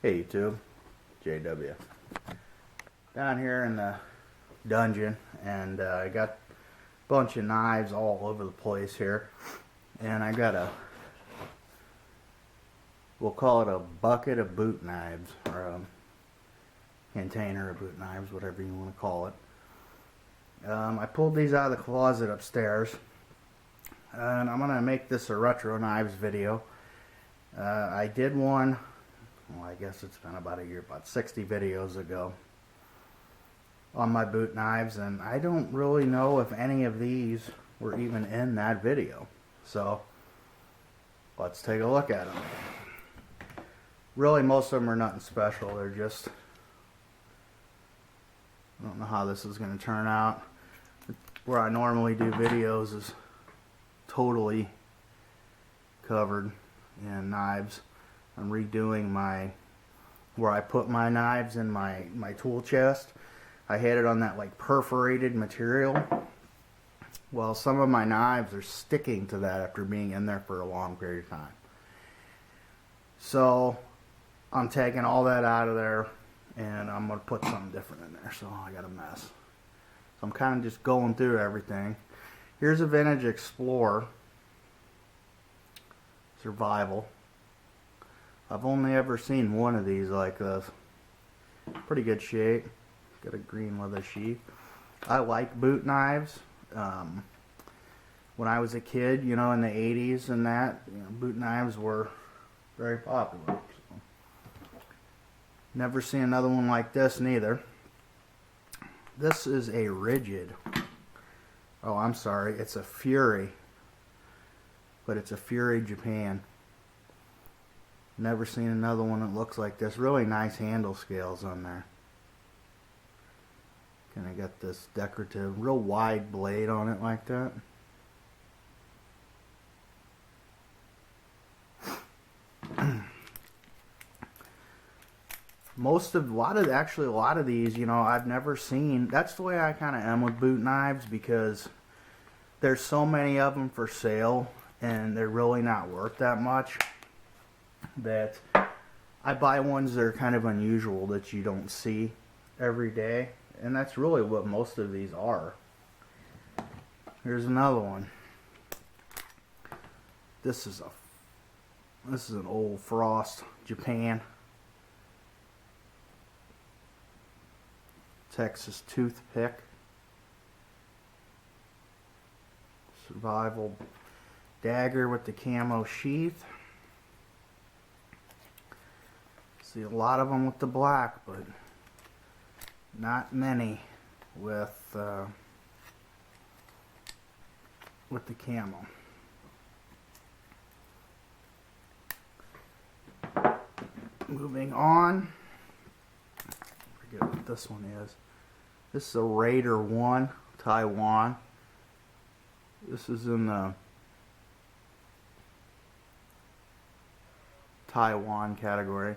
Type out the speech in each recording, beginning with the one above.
Hey YouTube, JW. Down here in the dungeon, and I got a bunch of knives all over the place here. And I got we'll call it a bucket of boot knives, or a container of boot knives, whatever you want to call it. I pulled these out of the closet upstairs, and I'm going to make this a retro knives video. I did one, well, I guess it's been about a year, about 60 videos ago, on my boot knives, and I don't really know if any of these were even in that video. So let's take a look at them. Really, most of them are nothing special. They're just, I don't know how this is going to turn out. Where I normally do videos is totally covered in knives. I'm redoing where I put my knives in my tool chest. I had it on that like perforated material. Well, some of my knives are sticking to that after being in there for a long period of time. So I'm taking all that out of there, and I'm going to put something different in there. So I got a mess. So I'm kind of just going through everything. Here's a vintage Explorer Survival. I've only ever seen one of these like this. Pretty good shape. Got a green leather sheath. I like boot knives. When I was a kid, you know, in the 80s and that, you know, boot knives were very popular. So. Never seen another one like this neither. This is a Rigid. Oh, I'm sorry. It's a Fury. But it's a Fury Japan. Never seen another one that looks like this. Really nice handle scales on there. And I got this decorative, real wide blade on it like that. A lot of these, you know, I've never seen. That's the way I kind of am with boot knives, because there's so many of them for sale and they're really not worth that much, that I buy ones that are kind of unusual that you don't see every day. And that's really what most of these are. Here's another one. This is an old Frost Japan Texas toothpick. Survival dagger with the camo sheath. See a lot of them with the black, but not many with the camo. Moving on. I forget what this one is. This is a Raider 1 Taiwan. This is in the Taiwan category.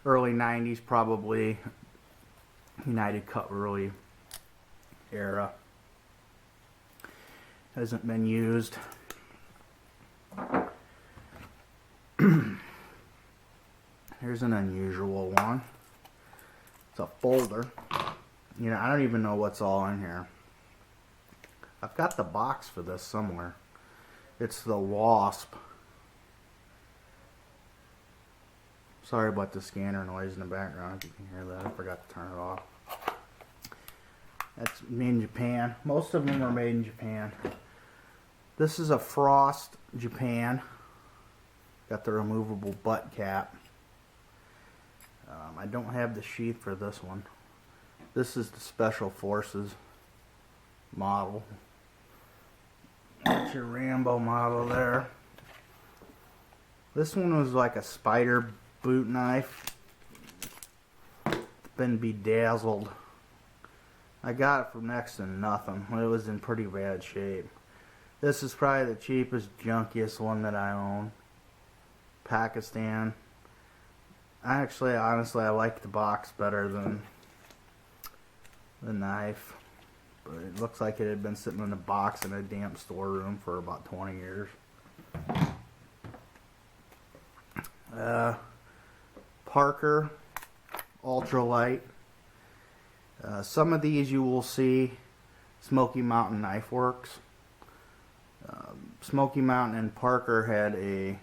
Early 90s, probably United Cutlery era. Hasn't been used. Here's an unusual one. It's a folder. You know, I don't even know what's all in here. I've got the box for this somewhere. It's the Wasp. Sorry about the scanner noise in the background, if you can hear that. I forgot to turn it off. That's made in Japan. Most of them are made in Japan. This is a Frost Japan. Got the removable butt cap. I don't have the sheath for this one. This is the Special Forces model. That's your Rambo model there. This one was like a spider boot knife. Been bedazzled. I got it for next to nothing. It was in pretty bad shape. This is probably the cheapest, junkiest one that I own. Pakistan. Honestly, I like the box better than the knife. But it looks like it had been sitting in a box in a damp storeroom for about 20 years. Parker ultralight. Some of these you will see Smoky Mountain Knife Works. Smoky Mountain and Parker had a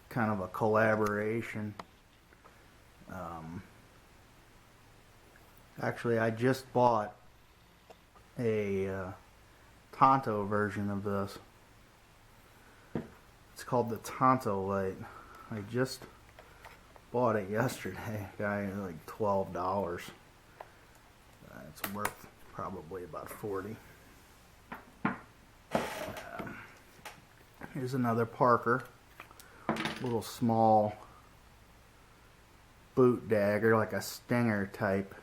kind of a collaboration. Actually, I just bought a Tonto version of this. It's called the Tonto Light. I just bought it yesterday. Got it like $12. It's worth probably about 40. Here's another Parker, little small boot dagger, like a stinger type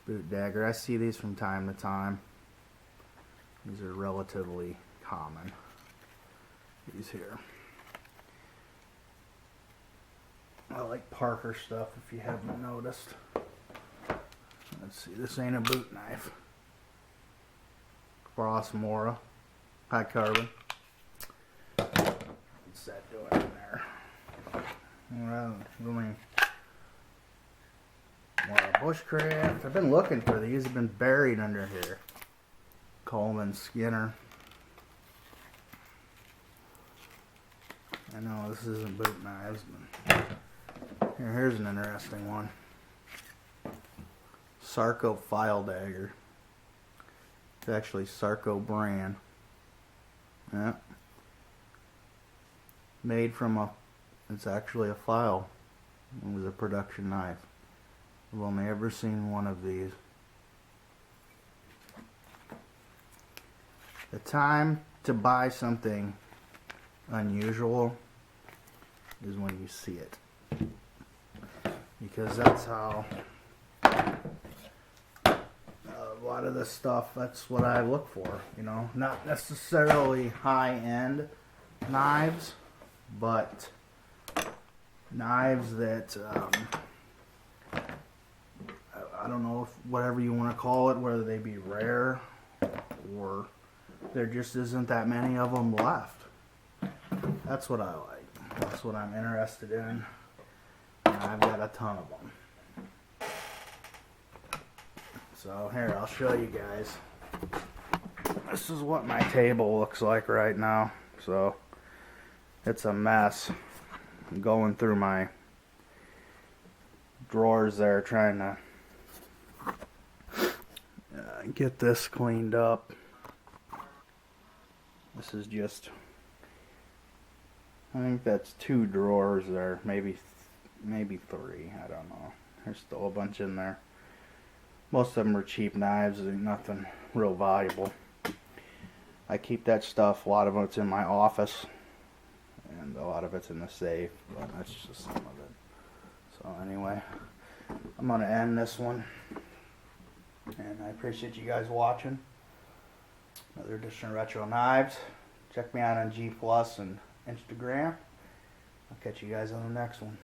boot dagger. I see these from time to time. These are relatively common. These here. I like Parker stuff if you haven't noticed. Let's see, this ain't a boot knife. Crossmora, high carbon. What's that doing in there? Well, more bushcraft. I've been looking for these. They've been buried under here. Coleman Skinner. I know this isn't boot knives, but here's an interesting one. Sarco file dagger. It's actually Sarco brand. Yeah. Made from it's actually a file. It was a production knife. I've only ever seen one of these. The time to buy something unusual is when you see it. Because that's how a lot of this stuff, that's what I look for, you know, not necessarily high-end knives, but knives that I don't know if whatever you want to call it, whether they be rare or there just isn't that many of them left. That's what I like. That's what I'm interested in. And I've got a ton of them. So here, I'll show you guys. This is what my table looks like right now. So it's a mess. I'm going through my drawers there trying to get this cleaned up. This is just, I think that's 2 drawers there, maybe 3, I don't know. There's still a bunch in there. Most of them are cheap knives, there's nothing real valuable. I keep that stuff, a lot of it's in my office, and a lot of it's in the safe, but that's just some of it. So anyway, I'm going to end this one, and I appreciate you guys watching. Another edition of Retro Knives. Check me out on G+ and Instagram. I'll catch you guys on the next one.